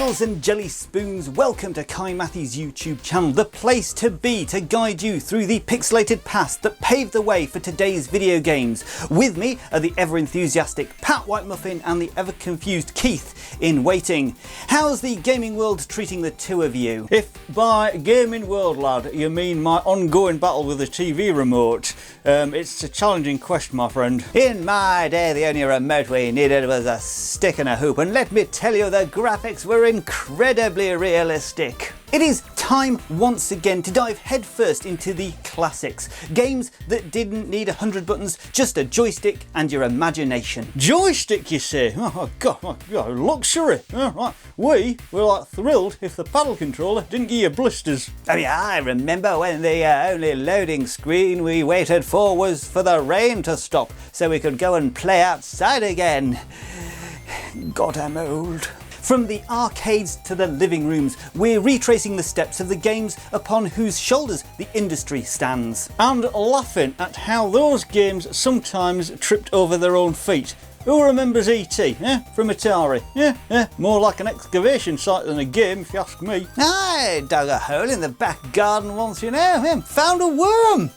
Bells and jelly spoons, welcome to Kohigh Mathy's YouTube channel, the place to be to guide you through the pixelated past that paved the way for today's video games. With me are the ever enthusiastic Pat White Muffin and the ever confused Keith in waiting. How's the gaming world treating the two of you? If by gaming world, lad, you mean my ongoing battle with the TV remote, it's a challenging question, my friend. In my day, the only remote we needed was a stick and a hoop, and let me tell you, the graphics were incredibly realistic. It is time once again to dive headfirst into the classics. Games that didn't need 100 buttons, just a joystick and your imagination. Joystick, you say? Oh god, luxury. Right. We were like thrilled if the paddle controller didn't give you blisters. I mean, I remember when the only loading screen we waited for was for the rain to stop so we could go and play outside again. God, I'm old. From the arcades to the living rooms, we're retracing the steps of the games upon whose shoulders the industry stands. And laughing at how those games sometimes tripped over their own feet. Who remembers E.T. from Atari? More like an excavation site than a game, if you ask me. I dug a hole in the back garden once, you know, found a worm.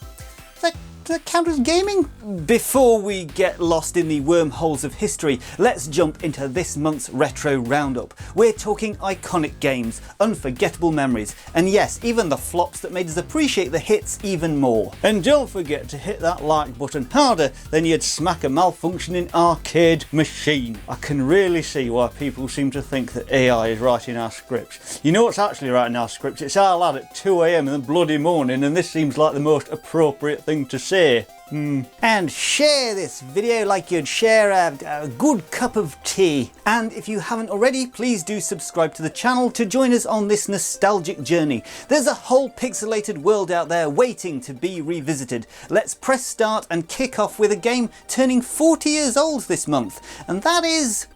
Does that count as gaming? Before we get lost in the wormholes of history, let's jump into this month's retro roundup. We're talking iconic games, unforgettable memories, and yes, even the flops that made us appreciate the hits even more. And don't forget to hit that like button harder than you'd smack a malfunctioning arcade machine. I can really see why people seem to think that AI is writing our scripts. You know what's actually writing our scripts? It's our lad at 2 AM in the bloody morning, and this seems like the most appropriate thing to say. And share this video like you'd share a good cup of tea. And if you haven't already, please do subscribe to the channel to join us on this nostalgic journey. There's a whole pixelated world out there waiting to be revisited. Let's press start and kick off with a game turning 40 years old this month, and that is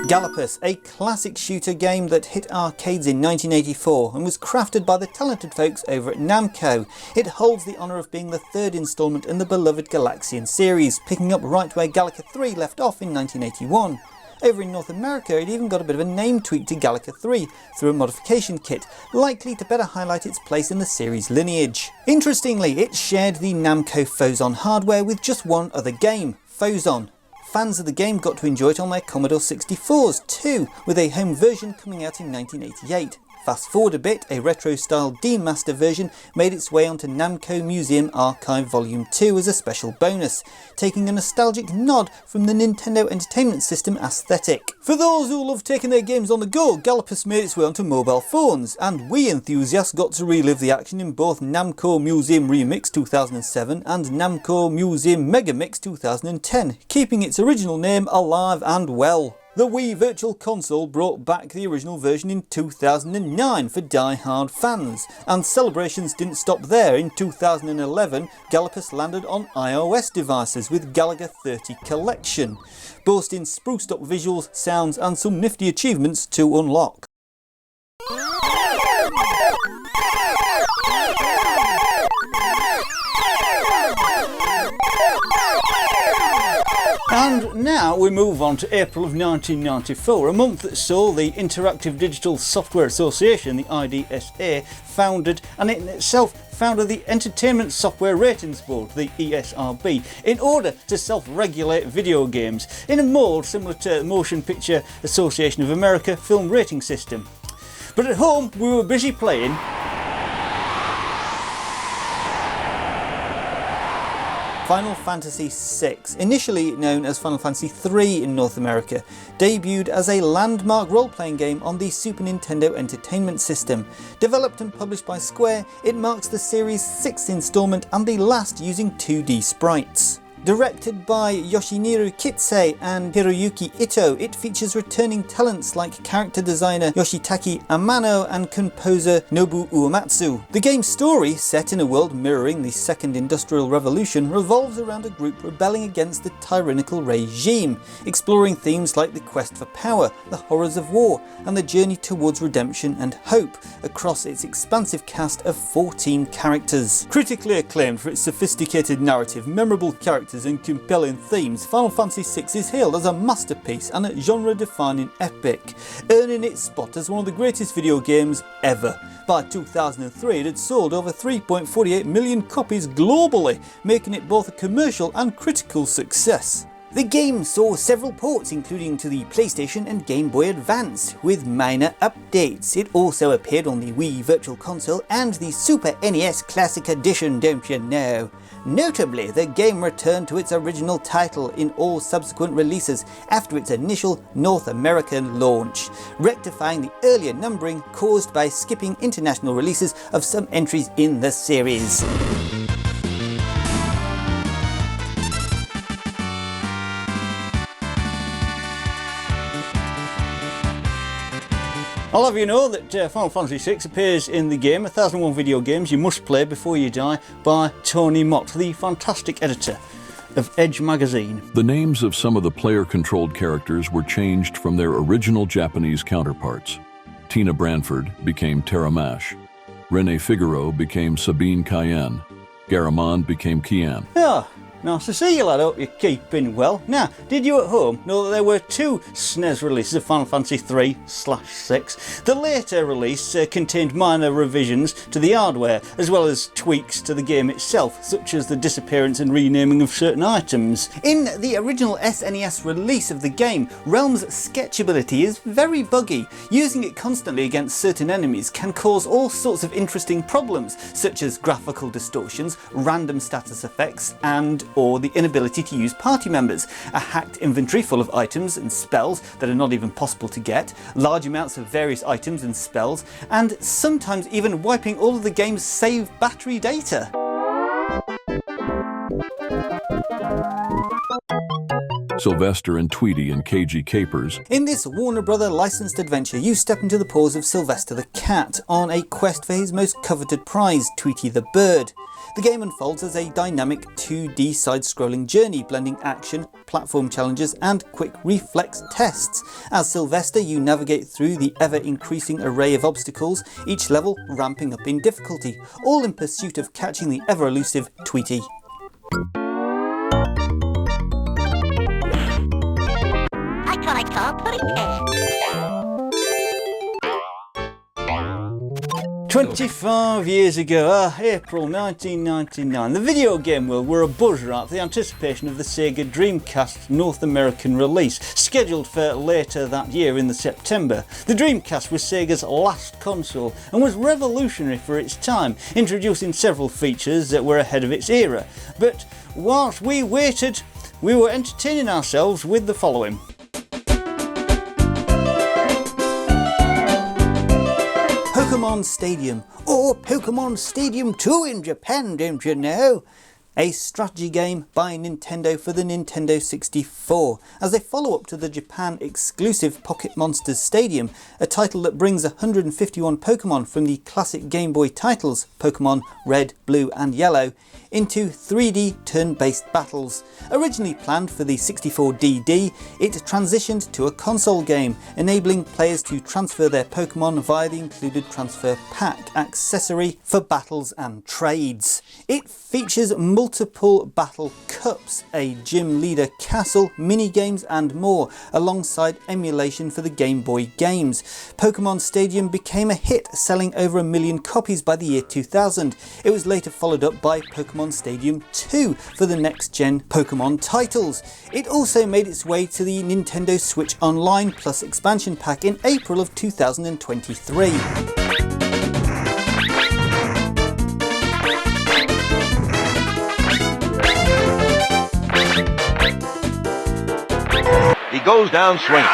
Galapus, a classic shooter game that hit arcades in 1984 and was crafted by the talented folks over at Namco. It holds the honour of being the third instalment in the beloved Galaxian series, picking up right where Galaga 3 left off in 1981. Over in North America, it even got a bit of a name tweak to Galaga 3 through a modification kit, likely to better highlight its place in the series' lineage. Interestingly, it shared the Namco Phozon hardware with just one other game, Phozon. Fans of the game got to enjoy it on their Commodore 64s too, with a home version coming out in 1988. Fast forward a bit, a retro-style demaster version made its way onto Namco Museum Archive Volume 2 as a special bonus, taking a nostalgic nod from the Nintendo Entertainment System aesthetic. For those who love taking their games on the go, Galapus made its way onto mobile phones, and we enthusiasts got to relive the action in both Namco Museum Remix 2007 and Namco Museum Megamix 2010, keeping its original name alive and well. The Wii Virtual Console brought back the original version in 2009 for die-hard fans, and celebrations didn't stop there. In 2011, Galapus landed on iOS devices with Galaga 30 Collection, boasting spruced up visuals, sounds and some nifty achievements to unlock. And now we move on to April of 1994, a month that saw the Interactive Digital Software Association, the IDSA, founded, and it in itself founded the Entertainment Software Ratings Board, the ESRB, in order to self-regulate video games in a mould similar to the Motion Picture Association of America film rating system. But at home we were busy playing Final Fantasy VI, initially known as Final Fantasy III in North America, debuted as a landmark role-playing game on the Super Nintendo Entertainment System. Developed and published by Square, it marks the series' 6th installment and the last using 2D sprites. Directed by Yoshinori Kitse and Hiroyuki Ito, it features returning talents like character designer Yoshitaki Amano and composer Nobu Uematsu. The game's story, set in a world mirroring the Second Industrial Revolution, revolves around a group rebelling against the tyrannical regime, exploring themes like the quest for power, the horrors of war, and the journey towards redemption and hope across its expansive cast of 14 characters. Critically acclaimed for its sophisticated narrative, memorable characters characters and compelling themes, Final Fantasy VI is hailed as a masterpiece and a genre-defining epic, earning its spot as one of the greatest video games ever. By 2003 it had sold over 3.48 million copies globally, making it both a commercial and critical success. The game saw several ports, including to the PlayStation and Game Boy Advance, with minor updates. It also appeared on the Wii Virtual Console and the Super NES Classic Edition, don't you know? Notably, the game returned to its original title in all subsequent releases after its initial North American launch, rectifying the earlier numbering caused by skipping international releases of some entries in the series. I'll have you know that Final Fantasy VI appears in the game 1001 Video Games You Must Play Before You Die by Tony Mott, the fantastic editor of Edge magazine. The names of some of the player-controlled characters were changed from their original Japanese counterparts. Tina Branford became Teramash. Renee Figaro became Sabine Cayenne. Garamond became Kian. Yeah. Nice to see you, lad. Hope you're keeping well. Now, did you at home know that there were two SNES releases of Final Fantasy 3/6? The later release contained minor revisions to the hardware, as well as tweaks to the game itself, such as the disappearance and renaming of certain items. In the original SNES release of the game, Realm's sketchability is very buggy. Using it constantly against certain enemies can cause all sorts of interesting problems, such as graphical distortions, random status effects, or the inability to use party members, a hacked inventory full of items and spells that are not even possible to get, large amounts of various items and spells, and sometimes even wiping all of the game's save battery data. Sylvester and Tweety and KG Capers. In this Warner Brother licensed adventure, you step into the paws of Sylvester the cat on a quest for his most coveted prize, Tweety the bird. The game unfolds as a dynamic 2D side-scrolling journey, blending action, platform challenges and quick reflex tests. As Sylvester, you navigate through the ever-increasing array of obstacles, each level ramping up in difficulty, all in pursuit of catching the ever-elusive Tweety. I call pudding cake. 25 years ago, April 1999, the video game world were abuzz for the anticipation of the Sega Dreamcast's North American release, scheduled for later that year in September. The Dreamcast was Sega's last console and was revolutionary for its time, introducing several features that were ahead of its era. But whilst we waited, we were entertaining ourselves with the following. Pokemon Stadium, or Pokemon Stadium 2 in Japan, don't you know? A strategy game by Nintendo for the Nintendo 64, as a follow-up to the Japan exclusive Pocket Monsters Stadium, a title that brings 151 Pokemon from the classic Game Boy titles, Pokemon Red, Blue and Yellow, into 3D turn-based battles. Originally planned for the 64DD, it transitioned to a console game, enabling players to transfer their Pokemon via the included transfer pack accessory for battles and trades. It features multiple battle cups, a gym leader castle, mini-games and more, alongside emulation for the Game Boy games. Pokemon Stadium became a hit, selling over 1 million copies by the year 2000. It was later followed up by Pokemon Stadium 2 for the next-gen Pokemon titles. It also made its way to the Nintendo Switch Online Plus expansion pack in April of 2023. He goes down swinging.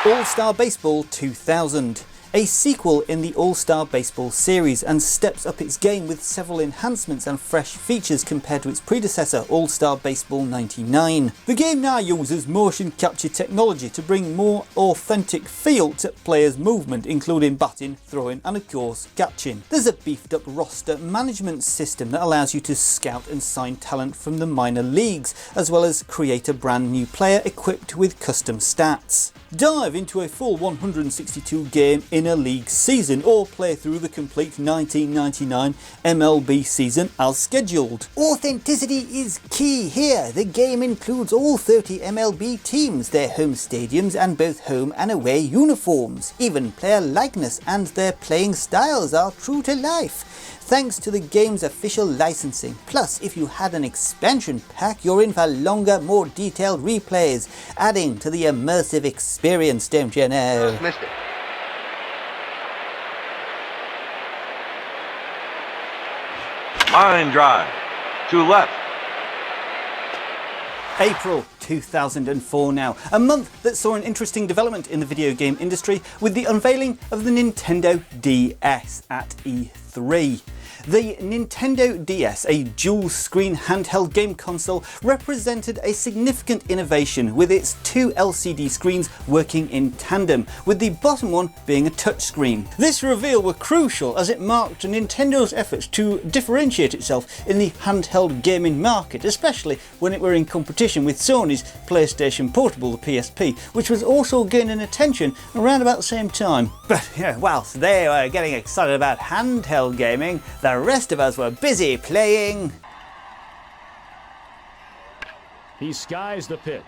All-Star Baseball 2000. A sequel in the All-Star Baseball series, and steps up its game with several enhancements and fresh features compared to its predecessor, All-Star Baseball 99. The game now uses motion capture technology to bring more authentic feel to players' movement, including batting, throwing and of course catching. There's a beefed up roster management system that allows you to scout and sign talent from the minor leagues, as well as create a brand new player equipped with custom stats. Dive into a full 162 game in win a league season or play through the complete 1999 MLB season as scheduled. Authenticity is key here. The game includes all 30 MLB teams, their home stadiums and both home and away uniforms. Even player likeness and their playing styles are true to life, thanks to the game's official licensing. Plus, if you had an expansion pack, you're in for longer, more detailed replays, adding to the immersive experience, don't you know? Missed it. Line drive. To left. April 2004 now, a month that saw an interesting development in the video game industry with the unveiling of the Nintendo DS at E3. The Nintendo DS, a dual-screen handheld game console, represented a significant innovation with its two LCD screens working in tandem, with the bottom one being a touchscreen. This reveal was crucial as it marked Nintendo's efforts to differentiate itself in the handheld gaming market, especially when it were in competition with Sony's PlayStation Portable, the PSP, which was also gaining attention around about the same time. But whilst they were getting excited about handheld gaming, the rest of us were busy playing. He skies the pitch.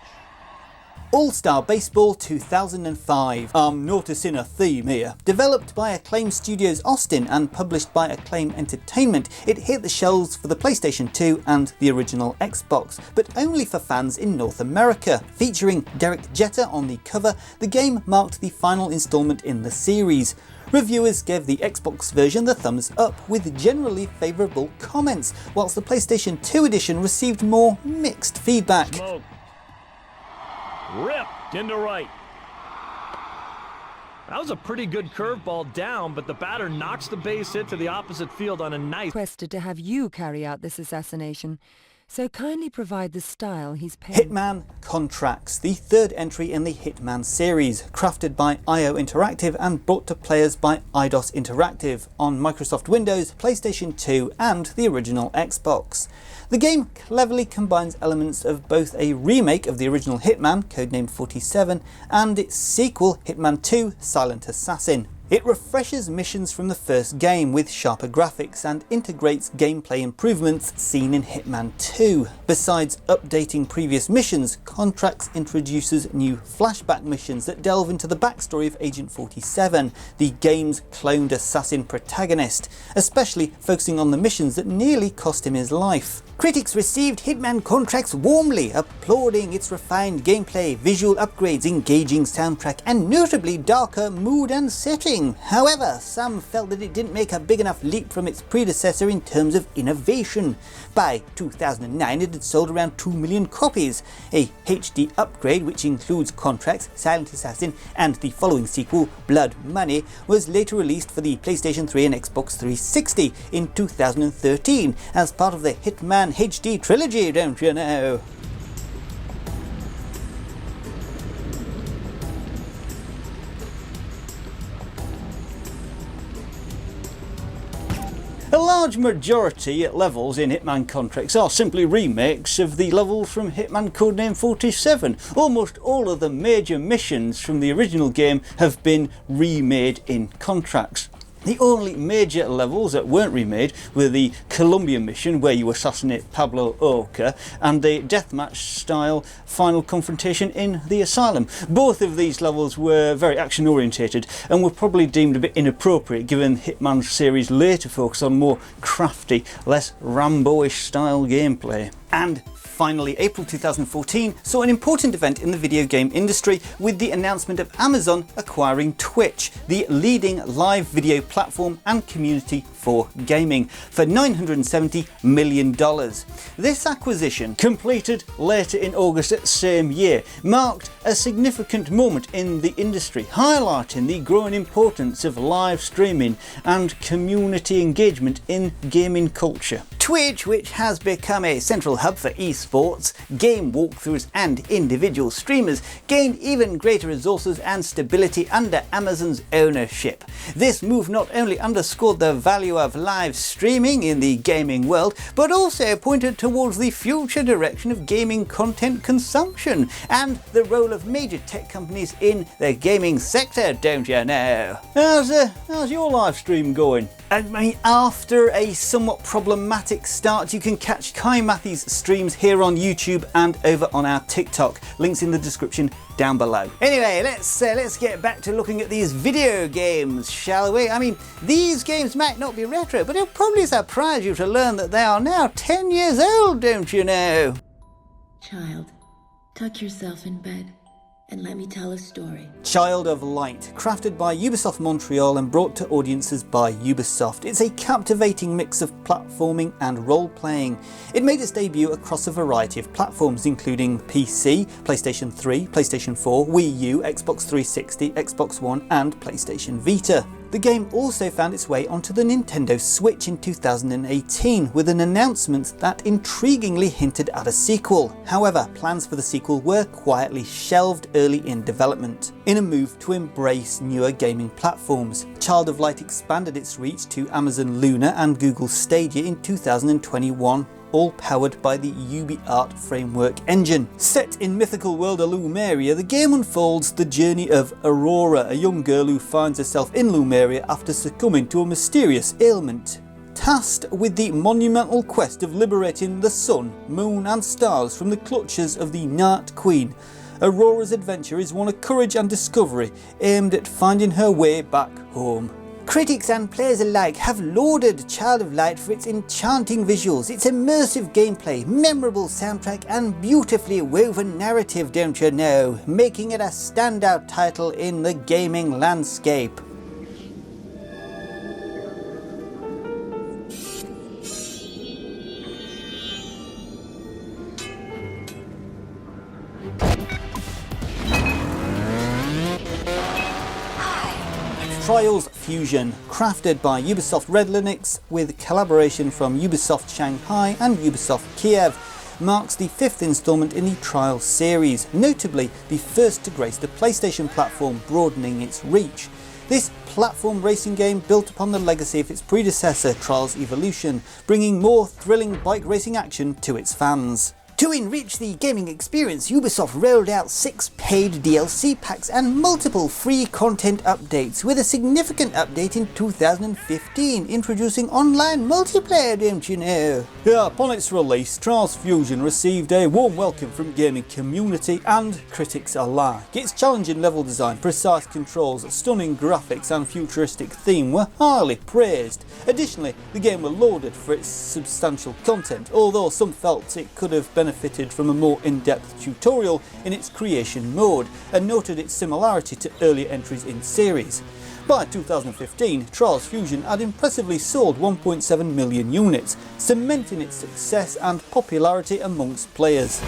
All-Star Baseball 2005. I'm noticing a theme here. Developed by Acclaim Studios Austin and published by Acclaim Entertainment, it hit the shelves for the PlayStation 2 and the original Xbox, but only for fans in North America. Featuring Derek Jeter on the cover, the game marked the final installment in the series. Reviewers gave the Xbox version the thumbs up with generally favourable comments, whilst the PlayStation 2 edition received more mixed feedback. Smoke. Ripped into right. That was a pretty good curveball down, but the batter knocks the base hit to the opposite field on a nice... Requested to have you carry out this assassination, so kindly provide the style he's paid. Hitman Contracts, the third entry in the Hitman series, crafted by IO Interactive and brought to players by Eidos Interactive on Microsoft Windows, PlayStation 2 and the original Xbox. The game cleverly combines elements of both a remake of the original Hitman, codenamed 47, and its sequel, Hitman 2 Silent Assassin. It refreshes missions from the first game with sharper graphics and integrates gameplay improvements seen in Hitman 2. Besides updating previous missions, Contracts introduces new flashback missions that delve into the backstory of Agent 47, the game's cloned assassin protagonist, especially focusing on the missions that nearly cost him his life. Critics received Hitman Contracts warmly, applauding its refined gameplay, visual upgrades, engaging soundtrack, and notably darker mood and setting. However, some felt that it didn't make a big enough leap from its predecessor in terms of innovation. By 2009 it had sold around 2 million copies. A HD upgrade, which includes Contracts, Silent Assassin and the following sequel, Blood Money, was later released for the PlayStation 3 and Xbox 360 in 2013 as part of the Hitman HD trilogy, don't you know? A large majority of levels in Hitman Contracts are simply remakes of the levels from Hitman Codename 47. Almost all of the major missions from the original game have been remade in Contracts. The only major levels that weren't remade were the Columbia mission, where you assassinate Pablo Oca, and the deathmatch style final confrontation in the asylum. Both of these levels were very action orientated and were probably deemed a bit inappropriate given Hitman's series' later focus on more crafty, less Rambo-ish style gameplay. And finally, April 2014 saw an important event in the video game industry with the announcement of Amazon acquiring Twitch, the leading live video platform and community for gaming, for $970 million. This acquisition, completed later in August that same year, marked a significant moment in the industry, highlighting the growing importance of live streaming and community engagement in gaming culture. Twitch, which has become a central global hub for esports, game walkthroughs and individual streamers gained even greater resources and stability under Amazon's ownership. This move not only underscored the value of live streaming in the gaming world, but also pointed towards the future direction of gaming content consumption and the role of major tech companies in the gaming sector, don't you know? How's your live stream going? I mean, after a somewhat problematic start, you can catch Kohigh Mathy's streams here on YouTube and over on our TikTok. Links in the description down below. Anyway, let's get back to looking at these video games, shall we? I mean, these games might not be retro, but it'll probably surprise you to learn that they are now 10 years old, don't you know? Child, tuck yourself in bed and let me tell a story. Child of Light, crafted by Ubisoft Montreal and brought to audiences by Ubisoft. It's a captivating mix of platforming and role-playing. It made its debut across a variety of platforms including PC, PlayStation 3, PlayStation 4, Wii U, Xbox 360, Xbox One and PlayStation Vita. The game also found its way onto the Nintendo Switch in 2018 with an announcement that intriguingly hinted at a sequel. However, plans for the sequel were quietly shelved early in development, in a move to embrace newer gaming platforms. Child of Light expanded its reach to Amazon Luna and Google Stadia in 2021. All powered by the UbiArt framework engine. Set in mythical world of Lumeria, the game unfolds the journey of Aurora, a young girl who finds herself in Lumeria after succumbing to a mysterious ailment. Tasked with the monumental quest of liberating the sun, moon and stars from the clutches of the Night Queen, Aurora's adventure is one of courage and discovery, aimed at finding her way back home. Critics and players alike have lauded Child of Light for its enchanting visuals, its immersive gameplay, memorable soundtrack and beautifully woven narrative, don't you know, making it a standout title in the gaming landscape. Trials Fusion, crafted by Ubisoft Red Linux with collaboration from Ubisoft Shanghai and Ubisoft Kiev, marks the 5th instalment in the Trials series, notably the first to grace the PlayStation platform, broadening its reach. This platform racing game built upon the legacy of its predecessor, Trials Evolution, bringing more thrilling bike racing action to its fans. To enrich the gaming experience, Ubisoft rolled out 6 paid DLC packs and multiple free content updates, with a significant update in 2015 introducing online multiplayer, don't you know? Yeah, upon its release, Trials Fusion received a warm welcome from gaming community and critics alike. Its challenging level design, precise controls, stunning graphics and futuristic theme were highly praised. Additionally, the game was lauded for its substantial content, although some felt it could have benefited from a more in-depth tutorial in its creation mode, and noted its similarity to earlier entries in series. By 2015, Trials Fusion had impressively sold 1.7 million units, cementing its success and popularity amongst players.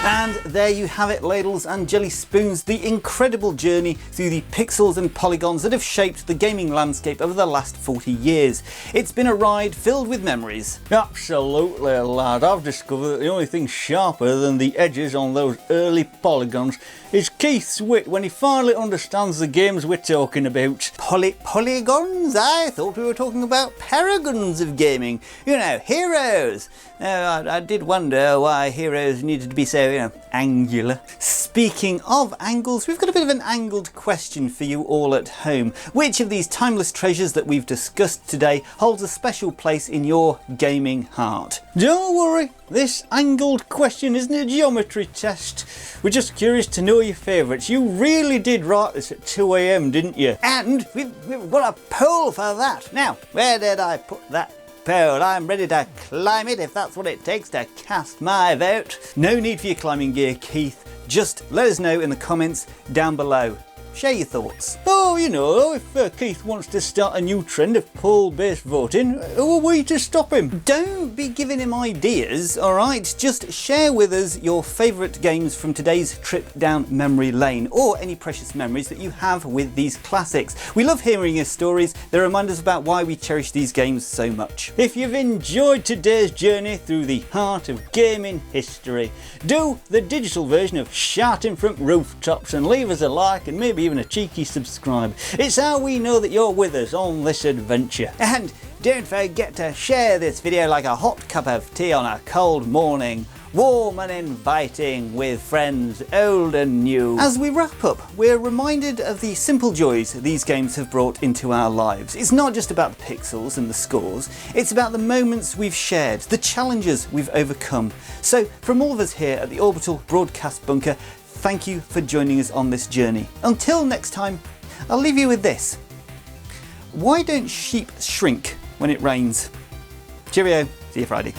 And there you have it, ladles and jelly spoons, the incredible journey through the pixels and polygons that have shaped the gaming landscape over the last 40 years. It's been a ride filled with memories. Absolutely, lad. I've discovered that the only thing sharper than the edges on those early polygons is Keith's wit when he finally understands the games we're talking about. Polygons? I thought we were talking about paragons of gaming. You know, heroes. I did wonder why heroes needed to be so, angular. Speaking of angles, we've got a bit of an angled question for you all at home. Which of these timeless treasures that we've discussed today holds a special place in your gaming heart? Don't worry, this angled question isn't a geometry test. We're just curious to know your favourites. You really did write this at 2 AM, didn't you? And we've got a poll for that. Now, where did I put that poll? I'm ready to climb it if that's what it takes to cast my vote. No need for your climbing gear, Keith. Just let us know in the comments down below. Share your thoughts. Oh, you know, if Keith wants to start a new trend of poll-based voting, who are we to stop him? Don't be giving him ideas, alright? Just share with us your favourite games from today's trip down memory lane, or any precious memories that you have with these classics. We love hearing your stories. They remind us about why we cherish these games so much. If you've enjoyed today's journey through the heart of gaming history, do the digital version of shouting from rooftops and leave us a like and maybe even a cheeky subscribe. It's how we know that you're with us on this adventure. And don't forget to share this video like a hot cup of tea on a cold morning, warm and inviting with friends old and new. As we wrap up, we're reminded of the simple joys these games have brought into our lives. It's not just about the pixels and the scores, it's about the moments we've shared, the challenges we've overcome. So from all of us here at the Orbital Broadcast Bunker, thank you for joining us on this journey. Until next time, I'll leave you with this. Why don't sheep shrink when it rains? Cheerio, see you Friday.